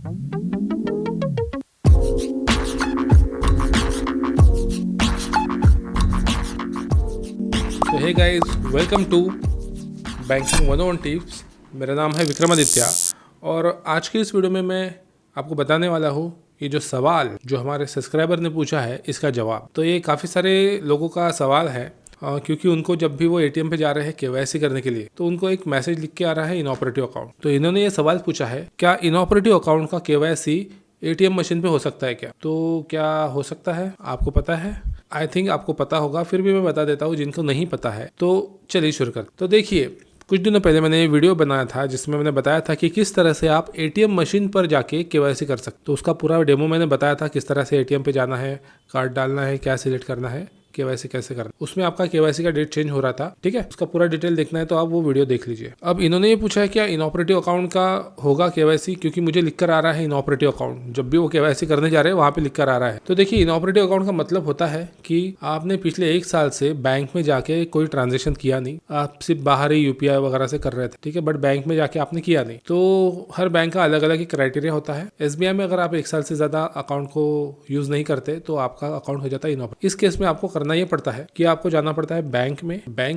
तो hey guys, welcome to banking 101 tips. मेरा नाम है विक्रमादित्य और आज की इस वीडियो में मैं आपको बताने वाला हूँ ये जो सवाल जो हमारे सब्सक्राइबर ने पूछा है इसका जवाब। तो ये काफ़ी सारे लोगों का सवाल है क्योंकि उनको जब भी वो एटीएम पे जा रहे हैं केवाईसी करने के लिए तो उनको एक मैसेज लिख के आ रहा है इनऑपरेटिव अकाउंट। तो इन्होंने ये सवाल पूछा है, क्या इनऑपरेटिव अकाउंट का केवाईसी एटीएम मशीन पे हो सकता है क्या? तो क्या हो सकता है, आपको पता है? आई थिंक आपको पता होगा, फिर भी मैं बता देता हूँ जिनको नहीं पता है। तो चलिए शुरू कर। तो देखिए, कुछ दिनों पहले मैंने ये वीडियो बनाया था जिसमें मैंने बताया था कि किस तरह से आप एटीएम मशीन पर जाके केवाईसी कर सकते। तो उसका पूरा डेमो मैंने बताया था, किस तरह से एटीएम पे जाना है, कार्ड डालना है, क्या सिलेक्ट करना है, केवाईसी कैसे करना। उसमें आपका केवाईसी का डेट चेंज हो रहा था, ठीक है। उसका पूरा डिटेल देखना है तो आप वो वीडियो देख लीजिए। अब इन्होंने ये पूछा है क्या इनऑपरेटिव अकाउंट का होगा केवाईसी, क्योंकि मुझे लिखकर आ रहा है इनऑपरेटिव अकाउंट। जब भी वो केवाईसी करने जा रहे हैं वहां पे लिखकर आ रहा है। तो देखिए, इनऑपरेटिव अकाउंट का मतलब होता है कि आपने पिछले 1 साल से बैंक में जाके कोई ट्रांजेक्शन किया नहीं, आप सिर्फ बाहर ही यूपीआई वगैरह से कर रहे थे, ठीक है, बट बैंक में जाके आपने किया नहीं। तो हर बैंक का अलग अलग क्राइटेरिया होता है। एसबीआई में अगर आप 1 साल से ज्यादा अकाउंट को यूज नहीं करते तो आपका अकाउंट हो जाता है इनऑपरेटिव। इस केस में आपको करना ये पड़ता है कि आपको जाना पड़ता है बैंक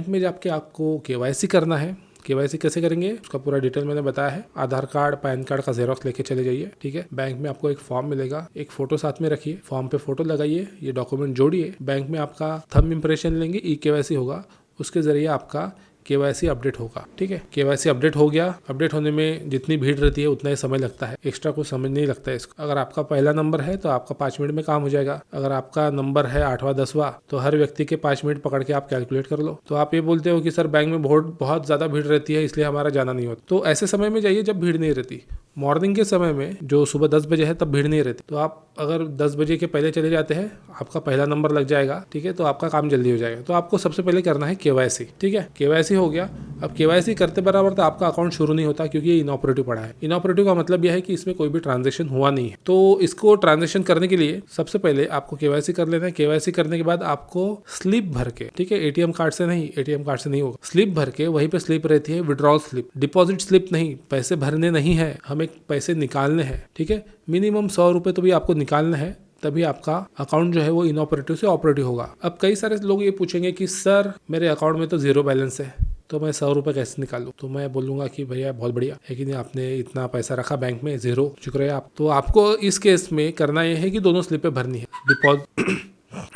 में जाके आपको केवाईसी करना है। केवाईसी कैसे करेंगे उसका पूरा डिटेल मैंने बताया है। आधार कार्ड, पैन कार्ड का जेरोक्स लेके चले जाइए, ठीक है। बैंक में आपको एक फॉर्म मिलेगा, एक फोटो साथ में रखिए, फॉर्म पे फोटो लगाइए, ये डॉक्यूमेंट जोड़िए। बैंक में आपका थंब इंप्रेशन लेंगे, ई केवाईसी होगा, उसके जरिए आपका केवाईसी अपडेट होगा, ठीक है। केवाईसी अपडेट हो गया। अपडेट होने में जितनी भीड़ रहती है उतना ही समय लगता है, एक्स्ट्रा कुछ समय नहीं लगता है इसको। अगर आपका पहला नंबर है तो आपका 5 मिनट में काम हो जाएगा। अगर आपका नंबर है 8वां 10वां तो हर व्यक्ति के 5 मिनट पकड़ के आप कैलकुलेट कर लो। तो आप ये बोलते हो कि सर बैंक में बहुत ज्यादा भीड़ रहती है इसलिए हमारा जाना नहीं होता। तो ऐसे समय में जाइए जब भीड़ नहीं रहती। मॉर्निंग के समय में जो सुबह 10 बजे है तब भीड़ नहीं रहती। तो आप अगर 10 बजे के पहले चले जाते हैं, आपका पहला नंबर लग जाएगा, ठीक है, तो आपका काम जल्दी हो जाएगा। तो आपको सबसे पहले करना है केवाईसी, ठीक है। केवाईसी हो गया। अब केवाईसी करते बराबर तो आपका अकाउंट शुरू नहीं होता, क्योंकि ये इनऑपरेटिव पड़ा है। इनऑपरेटिव का मतलब यह है कि इसमें कोई भी ट्रांजेक्शन हुआ नहीं है। तो इसको ट्रांजेक्शन करने के लिए सबसे पहले आपको केवाईसी कर लेना है। केवाईसी करने के बाद आपको स्लिप भर के, ठीक है, एटीएम कार्ड से नहीं होगा, स्लिप भर के, वहीं पे स्लिप रहती है विड्रॉल स्लिप, डिपॉजिट स्लिप नहीं। पैसे भरने नहीं है, हमें पैसे निकालने हैं, ठीक है। मिनिमम 100 रुपए तो भी आपको निकालना है, तभी आपका अकाउंट जो है वो इनऑपरेटिव से ऑपरेटिव होगा। अब कई सारे लोग ये पूछेंगे कि सर मेरे अकाउंट में तो 0 बैलेंस है, तो मैं 100 रुपए कैसे निकालूं? तो मैं बोलूंगा कि भैया बहुत बढ़िया है कि नहीं, आपने इतना पैसा रखा बैंक में, 0, शुक्र है आप। तो आपको इस केस में करना यह है कि दोनों स्लिपें भरनी है,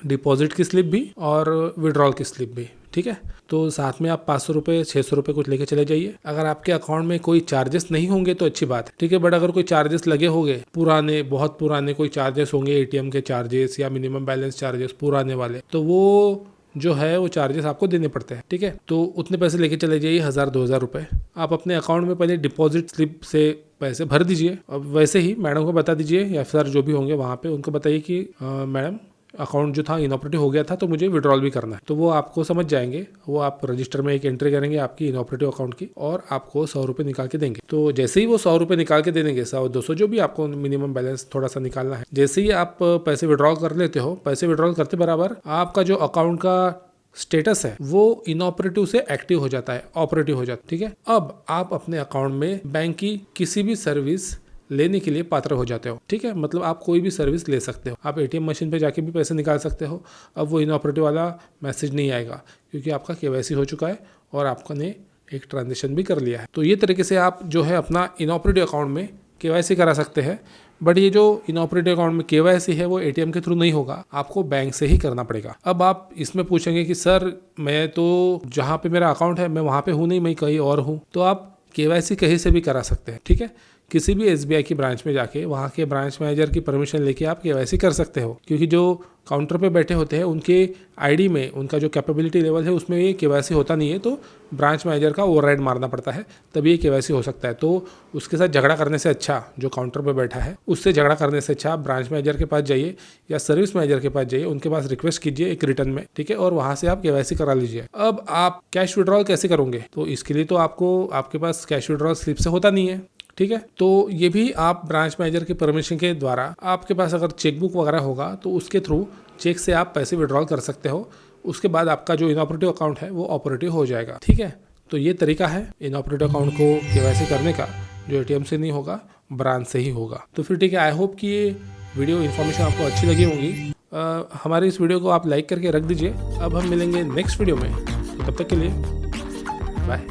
डिपॉजिट की स्लिप भी और विड्रॉल की स्लिप भी, ठीक है। तो साथ में आप 500 रुपये 600 रुपये कुछ लेके चले जाइए। अगर आपके अकाउंट में कोई चार्जेस नहीं होंगे तो अच्छी बात है, ठीक है, बट अगर कोई चार्जेस लगे होंगे, बहुत पुराने कोई चार्जेस होंगे, एटीएम के चार्जेस या मिनिमम बैलेंस चार्जेस पुराने वाले, तो वो जो है वो चार्जेस आपको देने पड़ते हैं, ठीक है। तो उतने पैसे लेके चले जाइए, 1000-2000 रुपये। आप अपने अकाउंट में पहले डिपॉजिट स्लिप से पैसे भर दीजिए। अब वैसे ही मैडम को बता दीजिए या सर जो भी होंगे वहाँ पे उनको बताइए कि मैडम अकाउंट जो था इनऑपरेटिव हो गया था तो मुझे विड्रॉल भी करना है। तो वो आपको समझ जाएंगे, वो आप रजिस्टर में एक एंट्री करेंगे आपकी इनऑपरेटिव अकाउंट की और आपको 100 रुपये निकाल के देंगे। तो जैसे ही वो 100 रुपये निकाल के दे देंगे, 100-200 जो भी आपको मिनिमम बैलेंस थोड़ा सा निकालना है, जैसे ही आप पैसे विड्रॉल कर लेते हो, पैसे विड्रॉल करते बराबर आपका जो अकाउंट का स्टेटस है वो इनऑपरेटिव से एक्टिव हो जाता है, ऑपरेटिव हो जाता है, ठीक है। अब आप अपने अकाउंट में बैंक की किसी भी सर्विस लेने के लिए पात्र हो जाते हो, ठीक है। मतलब आप कोई भी सर्विस ले सकते हो, आप एटीएम मशीन पे जाके भी पैसे निकाल सकते हो। अब वो इनऑपरेटिव वाला मैसेज नहीं आएगा, क्योंकि आपका केवाईसी हो चुका है और आपने एक ट्रांजेक्शन भी कर लिया है। तो ये तरीके से आप जो है अपना इनऑपरेटिव अकाउंट में केवाईसी करा सकते हैं। बट ये जो इनऑपरेटिव अकाउंट में केवाईसी है वो एटीएम के थ्रू नहीं होगा, आपको बैंक से ही करना पड़ेगा। अब आप इसमें पूछेंगे कि सर मैं तो जहाँ पे मेरा अकाउंट है मैं वहाँ पे हूँ नहीं, मैं कहीं और हूँ। तो आप केवाईसी कहीं से भी करा सकते हैं, ठीक है। किसी भी एसबीआई की ब्रांच में जाके वहाँ के ब्रांच मैनेजर की परमिशन लेके आप केवाईसी कर सकते हो, क्योंकि जो काउंटर पे बैठे होते हैं उनके आईडी में उनका जो कैपेबिलिटी लेवल है उसमें ये केवाईसी होता नहीं है। तो ब्रांच मैनेजर का ओवरराइड मारना पड़ता है तभी ये केवाईसी हो सकता है। तो उसके साथ झगड़ा करने से अच्छा, जो काउंटर पे बैठा है उससे झगड़ा करने से अच्छा आप ब्रांच मैनेजर के पास जाइए या सर्विस मैनेजर के पास जाइए, उनके पास रिक्वेस्ट कीजिए एक रिटर्न में, ठीक है, और वहाँ से आप केवाईसी करा लीजिए। अब आप कैश विड्रॉल कैसे करोगे? तो इसके लिए तो आपको आपके पास कैश विड्रॉल स्लिप से होता नहीं है, ठीक है। तो ये भी आप ब्रांच मैनेजर की परमिशन के द्वारा, आपके पास अगर चेकबुक वगैरह होगा तो उसके थ्रू चेक से आप पैसे विड्रॉल कर सकते हो। उसके बाद आपका जो इनऑपरेटिव अकाउंट है वो ऑपरेटिव हो जाएगा, ठीक है। तो ये तरीका है इनऑपरेटिव अकाउंट को केवाईसी करने का। जो एटीएम से नहीं होगा, ब्रांच से ही होगा। तो फिर ठीक है, आई होप कि ये वीडियो इन्फॉर्मेशन आपको अच्छी लगी होगी। हमारे इस वीडियो को आप लाइक करके रख दीजिए। अब हम मिलेंगे नेक्स्ट वीडियो में, तो तब तक के लिए बाय।